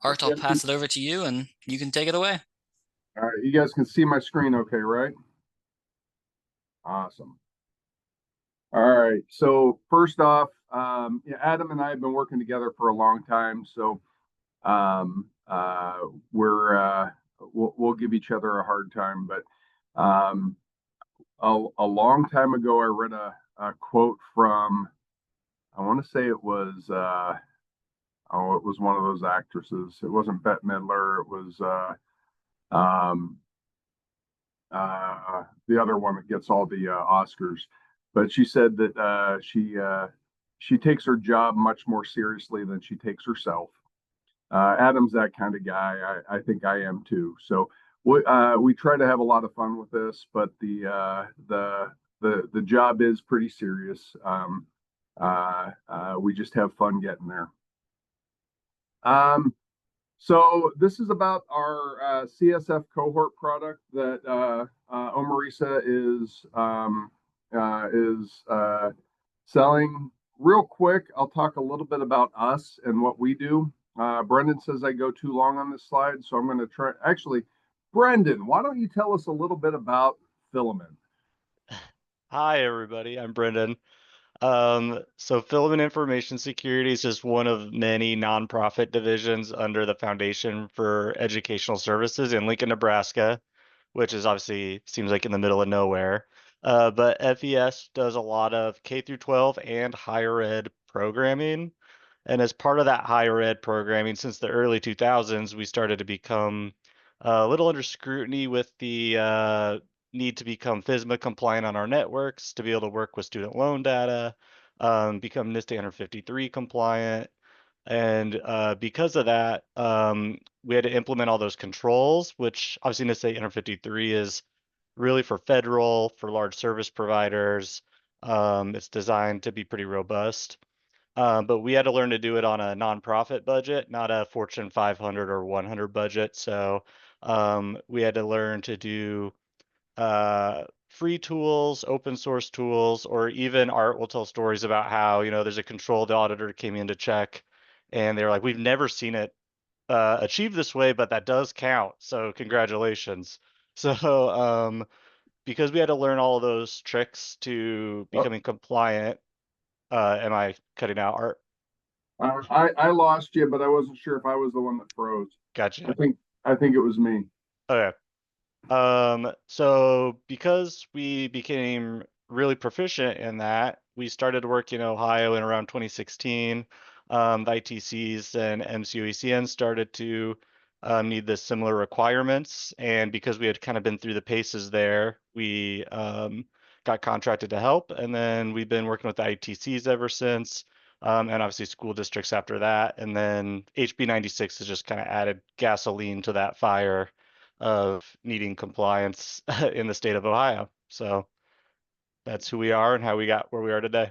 Art, I'll pass it over to you and you can take it away. All right, you guys can see my screen okay, right? Awesome. All right, so first off, yeah, Adam and I have been working together for a long time, so um, uh, we'll give each other a hard time. But um, a long time ago, I read a quote from, I want to say it was it was one of those actresses. It wasn't Bette Midler. It was um, the other one that gets all the Oscars. But she said that she takes her job much more seriously than she takes herself. Adam's that kind of guy. I think I am too. So we try to have a lot of fun with this, but the job is pretty serious. We just have fun getting there. Um, so this is about our CSF Cohort product that OME RESA is selling. Real quick, I'll talk a little bit about us and what we do. Brendan says I go too long on this slide, so I'm going to try. Actually, Brendan, why don't you tell us a little bit about Filament? Hi, everybody. I'm Brendan. So Filament Information Security is just one of many nonprofit divisions under the Foundation for Educational Services in Lincoln, Nebraska, which is obviously seems like in the middle of nowhere. But FES does a lot of K through 12 and higher ed programming. And as part of that higher ed programming, since the early 2000s, we started to become a little under scrutiny with the need to become FSMA compliant on our networks to be able to work with student loan data, become NIST 153 compliant. And because of that, we had to implement all those controls, which obviously NIST 153 is really for federal, for large service providers. It's designed to be pretty robust. But we had to learn to do it on a nonprofit budget, not a Fortune 500 or 100 budget. So we had to learn to do free tools, open source tools, or even Art will tell stories about how, there's a controlled auditor came in to check and they were like, we've never seen it achieved this way, but that does count. So congratulations. So because we had to learn all of those tricks to Oh, becoming compliant, am I cutting out, Art? I lost you, but I wasn't sure if I was the one that froze. I Gotcha. think I think it was me. Okay. So because we became really proficient in that, we started work in Ohio in around 2016. The ITCs and MCOECN started to need the similar requirements, and because we had kind of been through the paces there, we got contracted to help, and then we've been working with the ITCs ever since. And obviously school districts after that, and then HB 96 has just kind of added gasoline to that fire of needing compliance in the state of Ohio. So that's who we are and how we got where we are today.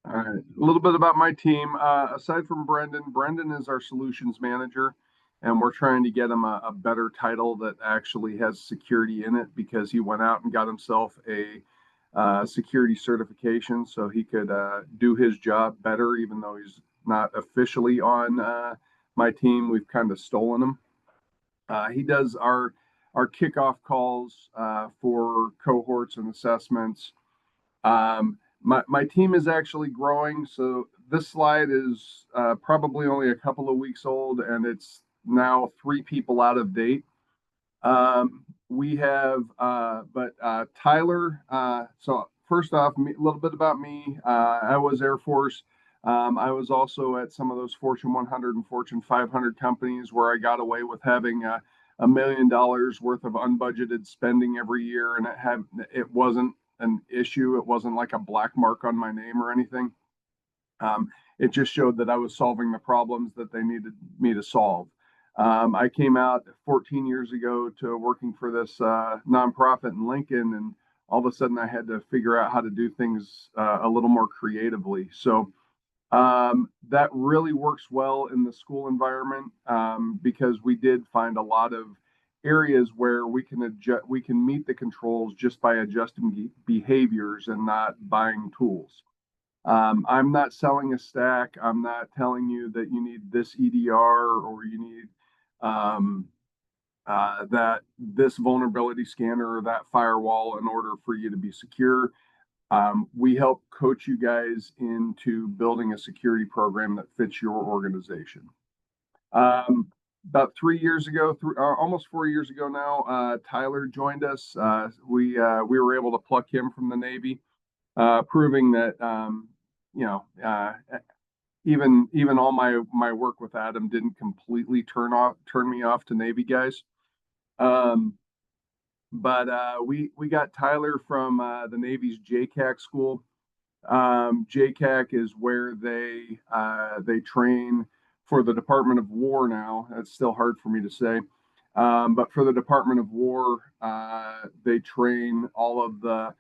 All right, a little bit about my team. Aside from Brendan, Brendan is our solutions manager, and we're trying to get him a better title that actually has security in it because he went out and got himself a security certification so he could do his job better, even though he's not officially on my team. We've kind of stolen him. He does our kickoff calls for cohorts and assessments. My team is actually growing. So this slide is probably only a couple of weeks old, and it's now 3 people out of date. We have, Tyler. So first off, a little bit about me. I was Air Force. I was also at some of those Fortune 100 and Fortune 500 companies where I got away with having $1 million worth of unbudgeted spending every year, and it wasn't an issue. It wasn't like a black mark on my name or anything. It just showed that I was solving the problems that they needed me to solve. I came out 14 years ago to working for this nonprofit in Lincoln, and all of a sudden I had to figure out how to do things a little more creatively. So that really works well in the school environment because we did find a lot of areas where we can adjust, we can meet the controls just by adjusting behaviors and not buying tools. I'm not selling a stack. I'm not telling you that you need this EDR or you need that this vulnerability scanner or that firewall in order for you to be secure. We help coach you guys into building a security program that fits your organization. About 3 years ago, almost 4 years ago now, Tyler joined us. We were able to pluck him from the Navy, proving that even all my work with Adam didn't completely turn me off to Navy guys. But we got Tyler from the Navy's JCAC school. JCAC is where they train for the Department of War now. That's still hard for me to say. But for the Department of War, they train all of the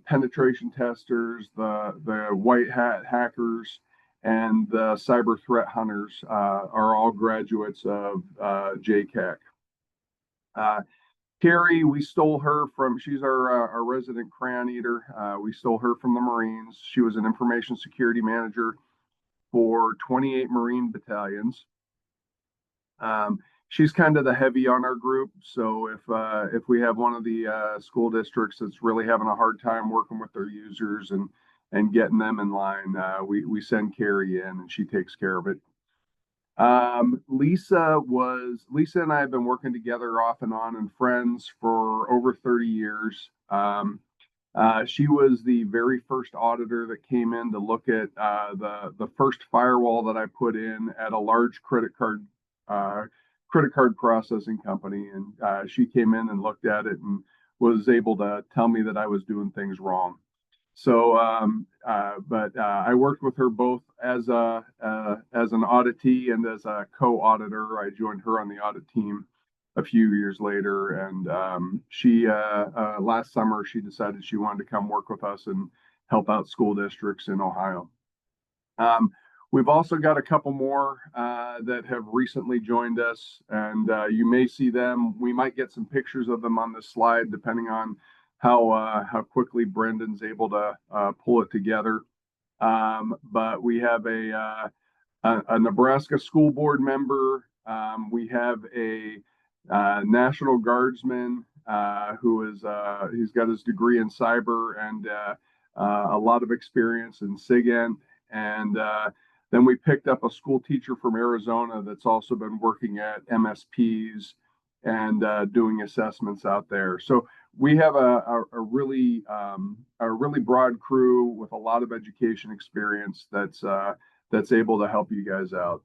penetration testers, the white hat hackers, and the cyber threat hunters are all graduates of JCAC. Carrie, we stole her from, she's our resident crayon eater. We stole her from the Marines. She was an information security manager for 28 Marine battalions. She's kind of the heavy on our group. So if we have one of the school districts that's really having a hard time working with their users and getting them in line, we send Carrie in and she takes care of it. Lisa and I have been working together off and on and friends for over 30 years. She was the very first auditor that came in to look at the first firewall that I put in at a large credit card processing company, and she came in and looked at it and was able to tell me that I was doing things wrong. So, but I worked with her both as an auditee and as a co-auditor. I joined her on the audit team a few years later, and she last summer she decided she wanted to come work with us and help out school districts in Ohio. We've also got a couple more that have recently joined us, and you may see them. We might get some pictures of them on this slide, depending on how quickly Brendan's able to pull it together. But we have a Nebraska school board member. We have a National Guardsman he's got his degree in cyber and a lot of experience in SIGINT. And then we picked up a school teacher from Arizona that's also been working at MSPs and doing assessments out there. So we have a really broad crew with a lot of education experience that's able to help you guys out.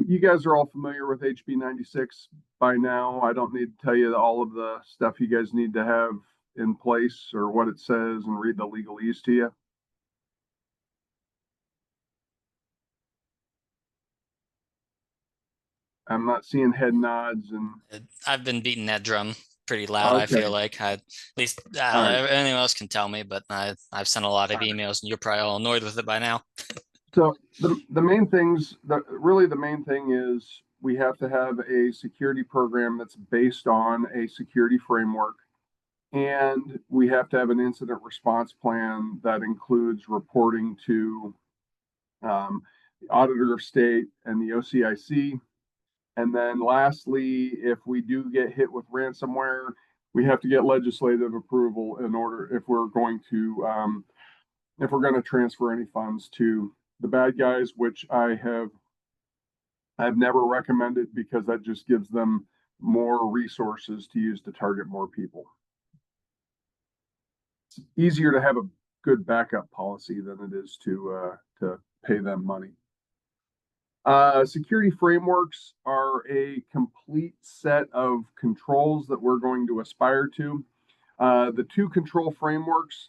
You guys are all familiar with HB 96 by now. I don't need to tell you all of the stuff you guys need to have in place or what it says and read the legalese to you. I'm not seeing head nods, and I've been beating that drum pretty loud. Okay. I feel like at least anyone else can tell me, but I've sent a lot of emails, and you're probably all annoyed with it by now. So the main things, really the main thing is we have to have a security program that's based on a security framework, and we have to have an incident response plan that includes reporting to the Auditor of State and the OCIC. And then lastly, if we do get hit with ransomware, we have to get legislative approval in order if we're going to transfer any funds to the bad guys, which I've never recommended because that just gives them more resources to use to target more people. It's easier to have a good backup policy than it is to pay them money. Security frameworks are a complete set of controls that we're going to aspire to. The two control frameworks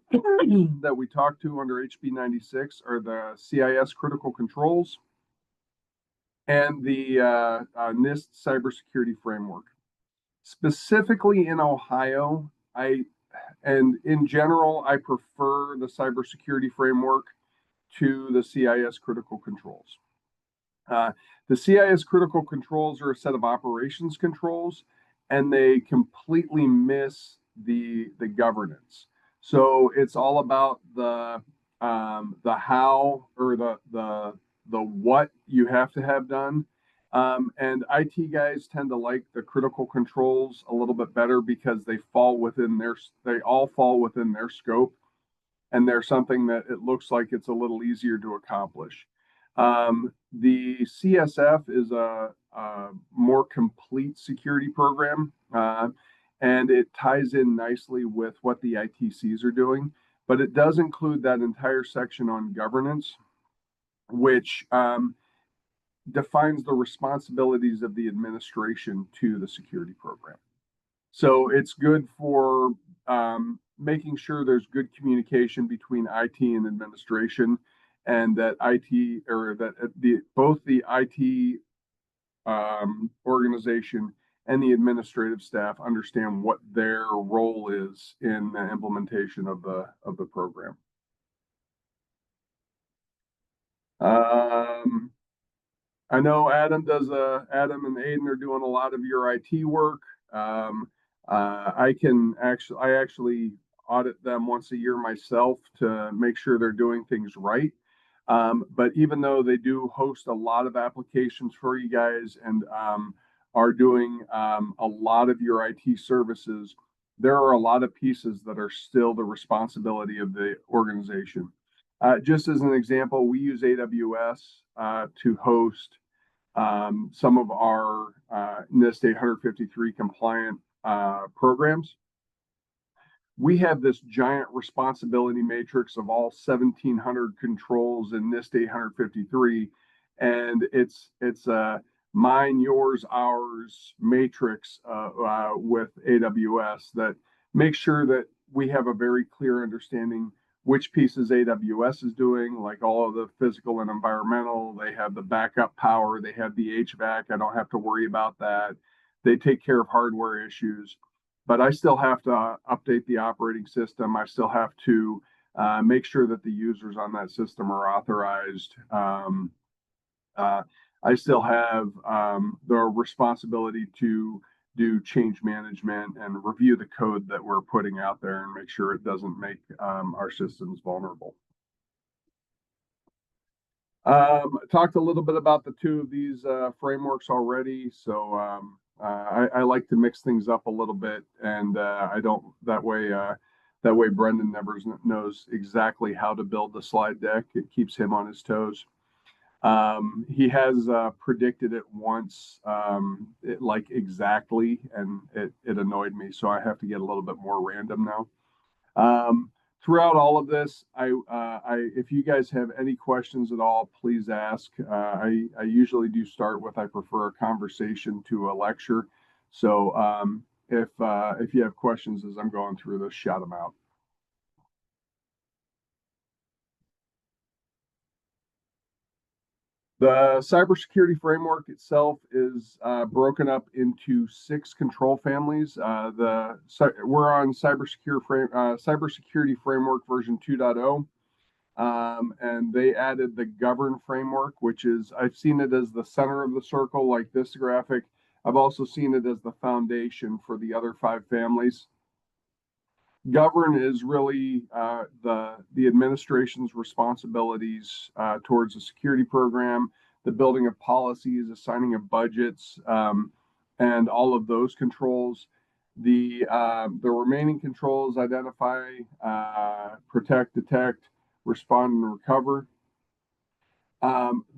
that we talk to under HB 96 are the CIS critical controls and the NIST cybersecurity framework. Specifically in Ohio, and in general, I prefer the cybersecurity framework to the CIS critical controls. The CIS critical controls are a set of operations controls, and they completely miss the governance. So it's all about the how, or the what you have to have done. And IT guys tend to like the critical controls a little bit better because they all fall within their scope, and they're something that it looks like it's a little easier to accomplish. The CSF is a more complete security program, and it ties in nicely with what the ITCs are doing, but it does include that entire section on governance, which defines the responsibilities of the administration to the security program. So it's good for making sure there's good communication between IT and administration, and that IT, or that both the IT organization and the administrative staff understand what their role is in the implementation of the program. I know Adam and Aiden are doing a lot of your IT work. I actually audit them once a year myself to make sure they're doing things right. But even though they do host a lot of applications for you guys, and are doing a lot of your IT services, there are a lot of pieces that are still the responsibility of the organization. Just as an example, we use AWS to host some of our NIST 853 compliant programs. We have this giant responsibility matrix of all 1,700 controls in NIST 853, and it's a mine, yours, ours matrix with AWS that makes sure that we have a very clear understanding which pieces AWS is doing, like all of the physical and environmental. They have the backup power, they have the HVAC. I don't have to worry about that. They take care of hardware issues, but I still have to update the operating system. I still have to make sure that the users on that system are authorized. I still have the responsibility to do change management and review the code that we're putting out there and make sure it doesn't make our systems vulnerable. Talked a little bit about the two of these frameworks already, so I like to mix things up a little bit, and I don't, that way Brendan never knows exactly how to build the slide deck. It keeps him on his toes. He has predicted it once, like exactly, and it annoyed me, so I have to get a little bit more random now. Throughout all of this, if you guys have any questions at all, please ask. I usually do start with, I prefer a conversation to a lecture. So if you have questions as I'm going through this, shout them out. The cybersecurity framework itself is broken up into 6 control families. We're on cybersecurity framework version 2.0, and they added the govern framework, which is, I've seen it as the center of the circle, like this graphic. I've also seen it as the foundation for the other 5 families. Govern is really the administration's responsibilities towards the security program, the building of policies, assigning of budgets, and all of those controls. The remaining controls: identify, protect, detect, respond, and recover.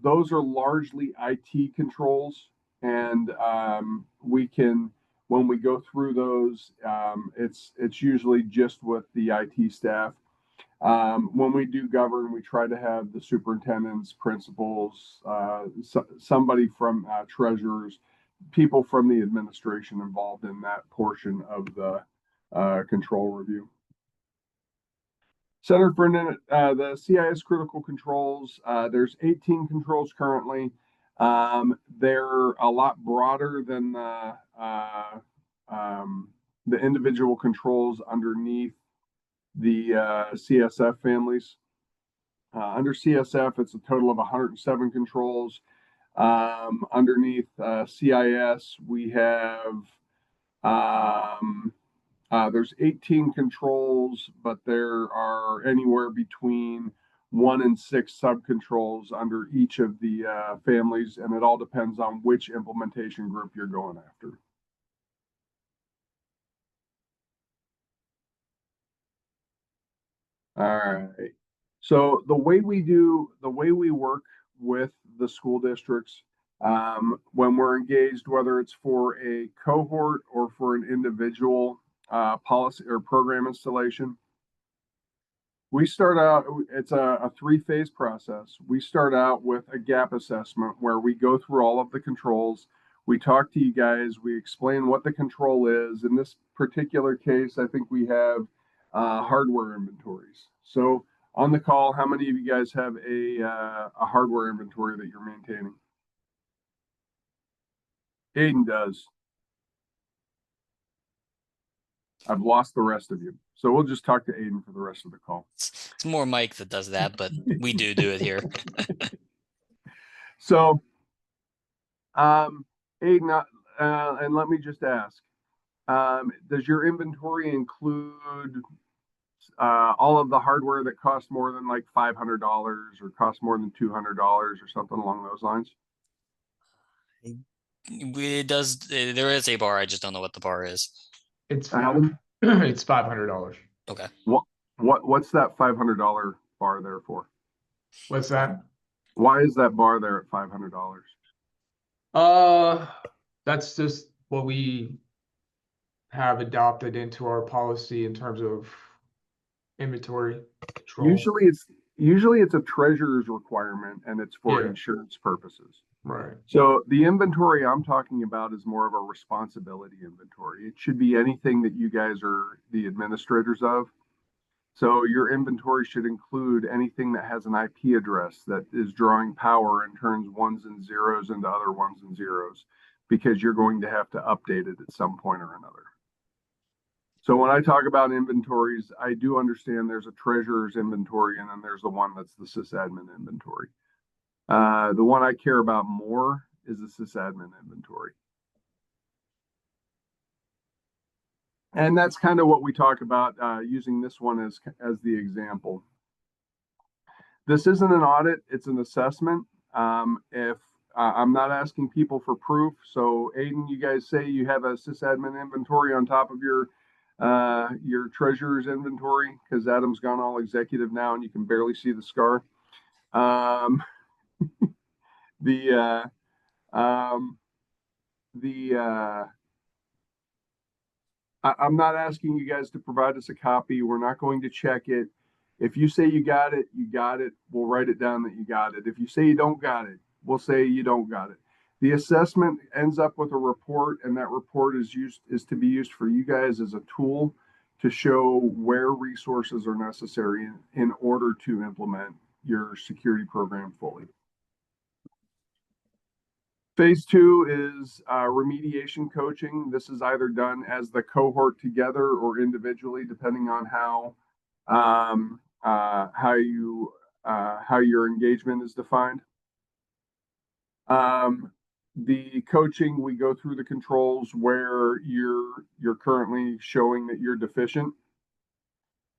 Those are largely IT controls, and we can, when we go through those, it's usually just with the IT staff. When we do govern, we try to have the superintendents, principals, somebody from treasurers, people from the administration involved in that portion of the control review. Center for the CIS critical controls, there's 18 controls currently. They're a lot broader than the individual controls underneath the CSF families. Under CSF, it's a total of 107 controls. Underneath CIS, we have There's 18 controls, but there are anywhere between 1 and 6 subcontrols under each of the families, and it all depends on which implementation group you're going after. All right. So the way we work with the school districts, when we're engaged, whether it's for a cohort or for an individual policy or program installation, we start out, it's a 3-phase process. We start out with a gap assessment where we go through all of the controls. We talk to you guys, we explain what the control is. In this particular case, I think we have hardware inventories. So on the call, how many of you guys have a hardware inventory that you're maintaining? Aiden does. I've lost the rest of you. So we'll just talk to Aiden for the rest of the call. It's more Mike that does that, but we do it here. So, Aiden, and let me just ask, does your inventory include all of the hardware that costs more than like $500 or costs more than $200 or something along those lines? It does. There is a bar. I just don't know what the bar is. It's it's $500. Okay. What's that $500 bar there for? What's that? Why is that bar there at $500? That's just what we have adopted into our policy in terms of inventory control. Usually it's a treasurer's requirement, and it's for insurance purposes. Right. So the inventory I'm talking about is more of a responsibility inventory. It should be anything that you guys are the administrators of. So your inventory should include anything that has an IP address that is drawing power and turns ones and zeros into other ones and zeros, because you're going to have to update it at some point or another. So when I talk about inventories, I do understand there's a treasurer's inventory, and then there's the one that's the sysadmin inventory. The one I care about more is the sysadmin inventory. And that's kind of what we talk about using this one as the example. This isn't an audit, it's an assessment. If I'm not asking people for proof, so Aiden, you guys say you have a sysadmin inventory on top of your treasurer's inventory, because Adam's gone all executive now and you can barely see the scar. I'm not asking you guys to provide us a copy. We're not going to check it. If you say you got it, you got it. We'll write it down that you got it. If you say you don't got it, we'll say you don't got it. The assessment ends up with a report, and that report is to be used for you guys as a tool to show where resources are necessary in order to implement your security program fully. Phase 2 is remediation coaching. This is either done as the cohort together or individually, depending on how your engagement is defined. The coaching, we go through the controls where you're currently showing that you're deficient,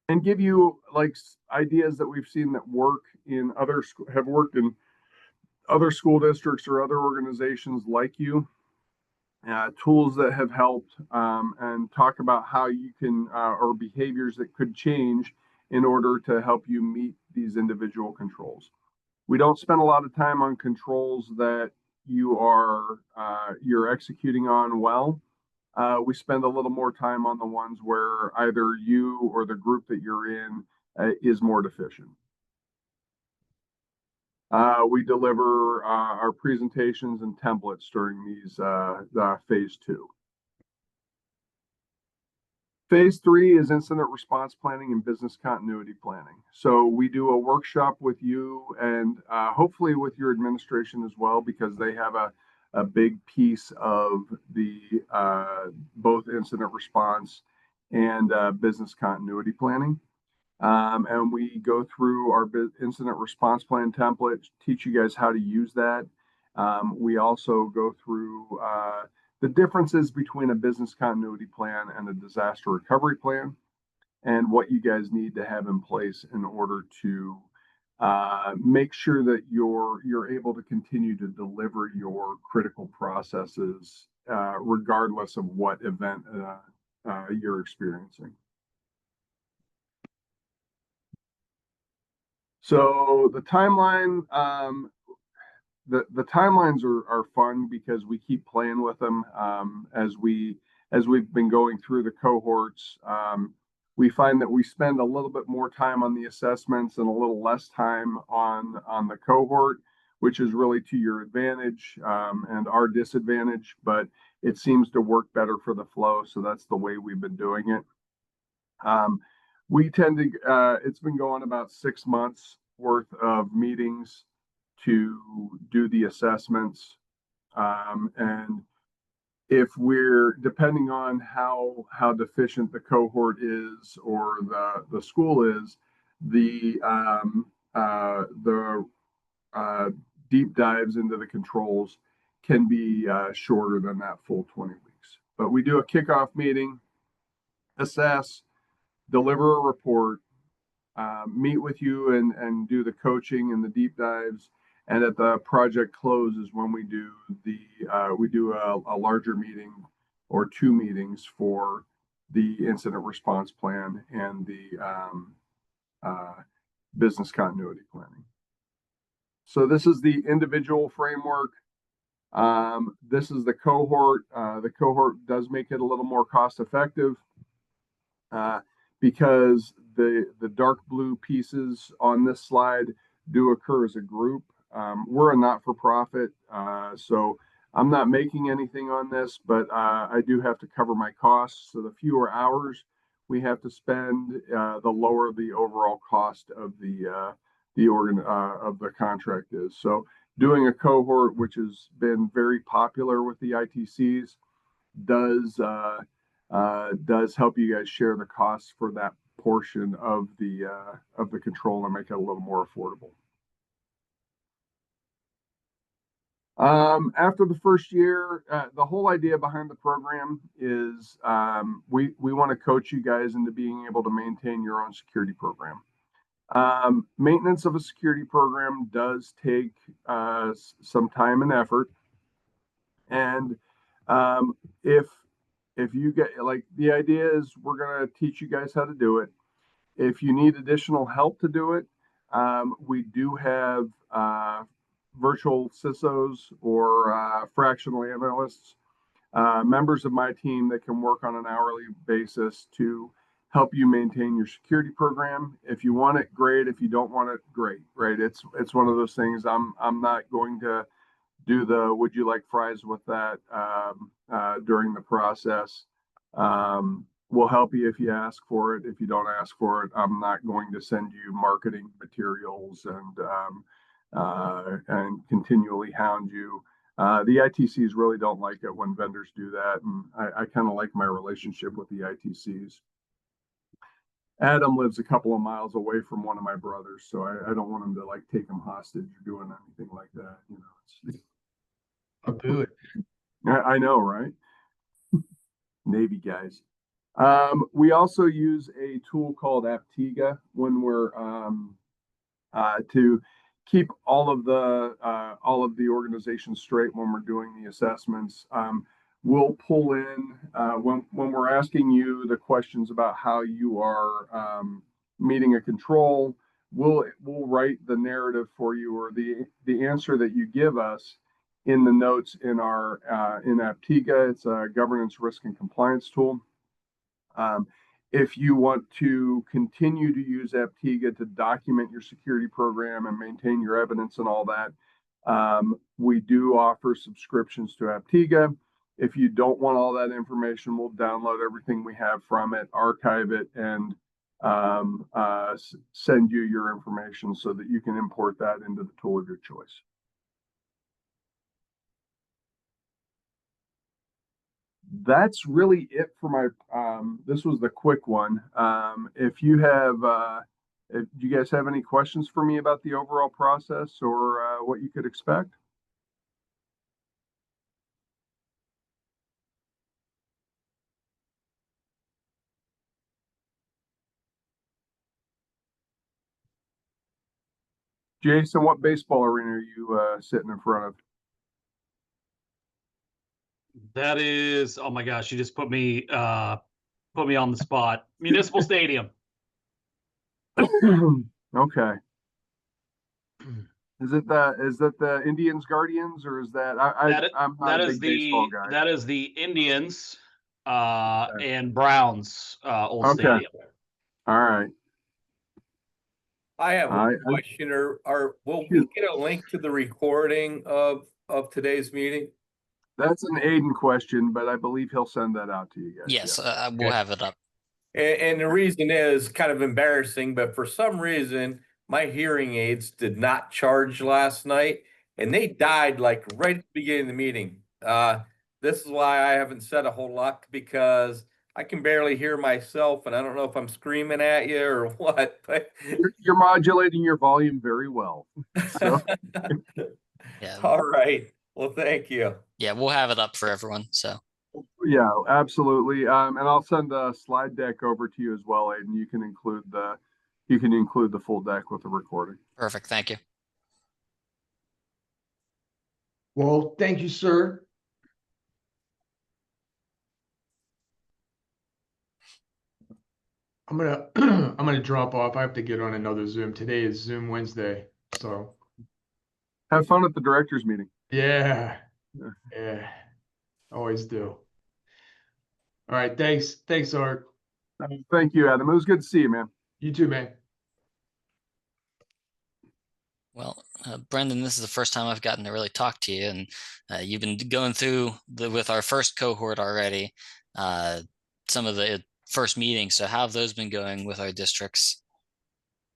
and give you like ideas that we've seen that work in have worked in other school districts or other organizations like you, tools that have helped, and talk about how you can or behaviors that could change in order to help you meet these individual controls. We don't spend a lot of time on controls that you're executing on well. We spend a little more time on the ones where either you or the group that you're in is more deficient. We deliver our presentations and templates during these phase 2. Phase 3 is incident response planning and business continuity planning. So we do a workshop with you and hopefully with your administration as well, because they have a big piece of the both incident response and business continuity planning. And we go through our incident response plan template, teach you guys how to use that. We also go through the differences between a business continuity plan and a disaster recovery plan, and what you guys need to have in place in order to make sure that you're able to continue to deliver your critical processes regardless of what event you're experiencing. So the timeline, the timelines are fun because we keep playing with them as we've been going through the cohorts. We find that we spend a little bit more time on the assessments and a little less time on the cohort, which is really to your advantage and our disadvantage, but it seems to work better for the flow. So that's the way we've been doing it. We tend to, it's been going about 6 months worth of meetings to do the assessments. And if we're, depending on how deficient the cohort is or the school is, the deep dives into the controls can be shorter than that full 20 weeks. But we do a kickoff meeting, assess, deliver a report, meet with you and do the coaching and the deep dives. And at the project close is when we do a larger meeting or 2 meetings for the incident response plan and the business continuity planning. So this is the individual framework. This is the cohort. The cohort does make it a little more cost effective because the dark blue pieces on this slide do occur as a group. We're a not-for-profit, so I'm not making anything on this, but I do have to cover my costs. So the fewer hours we have to spend, the lower the overall cost of the contract is. So doing a cohort, which has been very popular with the ITCs, does help you guys share the costs for that portion of the control and make it a little more affordable. After the first year, the whole idea behind the program is we want to coach you guys into being able to maintain your own security program. Maintenance of a security program does take some time and effort, and if you get, like, the idea is we're going to teach you guys how to do it. If you need additional help to do it, we do have virtual CISOs or fractional analysts, members of my team that can work on an hourly basis to help you maintain your security program. If you want it, great. If you don't want it, great. Right? It's one of those things. I'm not going to do the "would you like fries" with that during the process. We'll help you if you ask for it. If you don't ask for it, I'm not going to send you marketing materials and continually hound you. The ITCs really don't like it when vendors do that, and I kind of like my relationship with the ITCs. Adam lives a couple of miles away from one of my brothers, so I don't want him to like take him hostage or doing anything like that. You know, I'll do it. I know, right? Navy guys. We also use a tool called Aptega when we're to keep all of the organization straight when we're doing the assessments. We'll pull in when we're asking you the questions about how you are meeting a control. We'll write the narrative for you, or the answer that you give us in the notes in our in Aptega. It's a governance, risk, and compliance tool. If you want to continue to use Aptega to document your security program and maintain your evidence and all that, we do offer subscriptions to Aptega. If you don't want all that information, we'll download everything we have from it, archive it, and send you your information so that you can import that into the tool of your choice. That's really it for my, this was the quick one. If you have, do you guys have any questions for me about the overall process or what you could expect? Jason, what baseball arena are you sitting in front of? That is, oh my gosh, you just put me on the spot. Municipal Stadium. Okay. Is that the Indians Guardians, or is that I'm not a big baseball guy. That is the Indians Okay. and Browns old Okay. stadium. All right. I have a question. Will we get a link to the recording of today's meeting? That's an Aiden question, but I believe he'll send that out to you guys. Yes, we'll have it up. And the reason is kind of embarrassing, but for some reason, my hearing aids did not charge last night, and they died like right at the beginning of the meeting. This is why I haven't said a whole lot, because I can barely hear myself, and I don't know if I'm screaming at you or what. But You're modulating your volume very well. So. Yeah. All right. Well, thank you. Yeah, we'll have it up for everyone. So. Yeah, absolutely. And I'll send a slide deck over to you as well, Aiden. You can include the full deck with the recording. Perfect. Thank you. Well, thank you, sir. I'm gonna drop off. I have to get on another Zoom. Today is Zoom Wednesday, so Have fun at the directors meeting. yeah, always do. All right, thanks, Art. Thank you, Adam. It was good to see you, man. You too, man. Well, Brendan, this is the first time I've gotten to really talk to you, and you've been going through with our first cohort already, some of the first meetings. So how have those been going with our districts?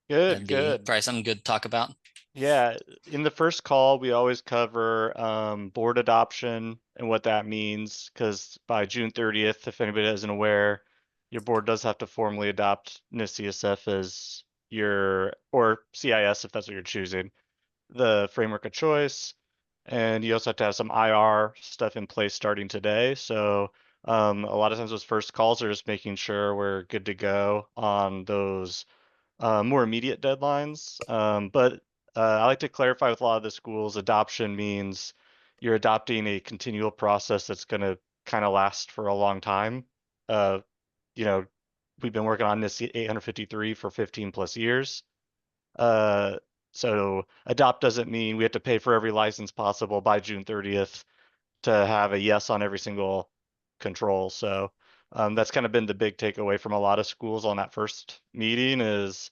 Good. Probably something good to talk about. Yeah, in the first call, we always cover board adoption and what that means, because by June 30th, if anybody isn't aware, your board does have to formally adopt NIST-CSF as or CIS if that's what you're choosing, the framework of choice. And you also have to have some IR stuff in place starting today. So a lot of times those first calls are just making sure we're good to go on those more immediate deadlines. But I like to clarify with a lot of the schools, adoption means you're adopting a continual process that's going to kind of last for a long time. We've been working on this 853 for 15 plus years. So adopt doesn't mean we have to pay for every license possible by June 30th to have a yes on every single control. So that's kind of been the big takeaway from a lot of schools on that first meeting, is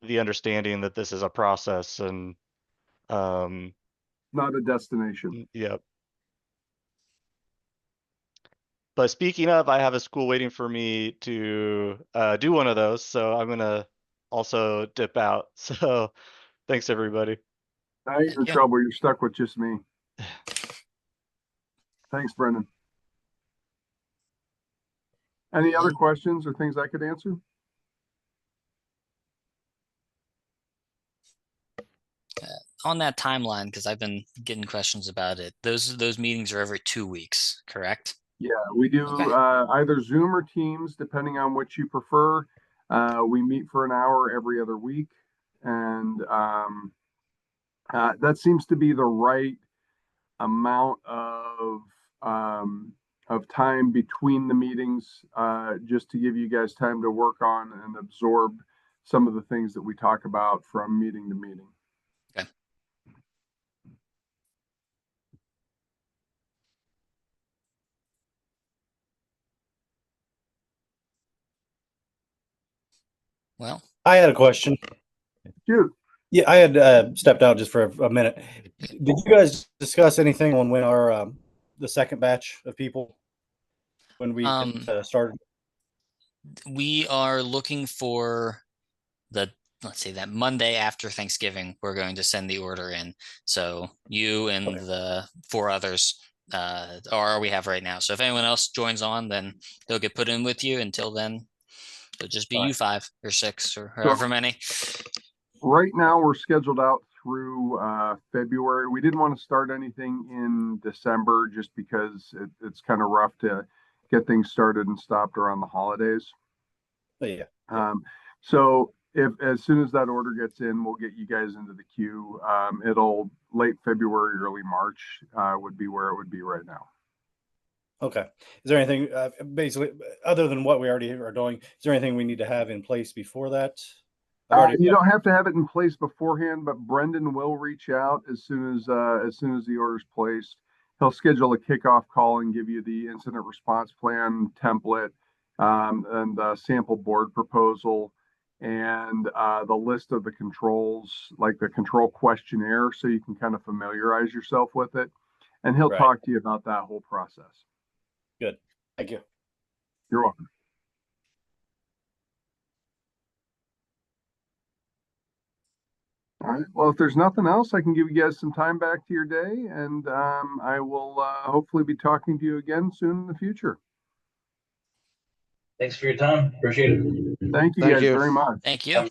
the understanding that this is a process and not a destination. Yep. But speaking of, I have a school waiting for me to do one of those, so I'm gonna also dip out. So thanks, everybody. Now you're in trouble. You're stuck with just me. Thanks, Brendan. Any other questions or things I could answer? On that timeline, because I've been getting questions about it, those meetings are every 2 weeks, correct? Yeah, we do either Zoom or Teams, depending on which you prefer. We meet for an hour every other week, and that seems to be the right amount of time between the meetings, just to give you guys time to work on and absorb some of the things that we talk about from meeting to meeting. Okay. Well, I had a question. Shoot. Yeah, I had stepped out just for a minute. Did you guys discuss anything on when our the second batch of people, when we started? We are looking for let's say that Monday after Thanksgiving, we're going to send the order in. So you and the 4 others are we have right now. So if anyone else joins on, then they'll get put in with you. Until then, it'll just be you 5 or 6 or however many. Right now, we're scheduled out through February. We didn't want to start anything in December just because it's kind of rough to get things started and stopped around the holidays. Yeah. So if as soon as that order gets in, we'll get you guys into the queue. It'll late February, early March would be where it would be right now. Okay. Is there anything basically other than what we already are doing? Is there anything we need to have in place before that? You don't have to have it in place beforehand, but Brendan will reach out as soon as the order's placed. He'll schedule a kickoff call and give you the incident response plan template, and the sample board proposal, and the list of the controls, like the control questionnaire, so you can kind of familiarize yourself with it. And he'll talk to you about that whole process. Good. Thank you. You're welcome. All right. Well, if there's nothing else, I can give you guys some time back to your day, and I will hopefully be talking to you again soon in the future. Thanks for your time. Appreciate it. Thank you guys very much. Thank you.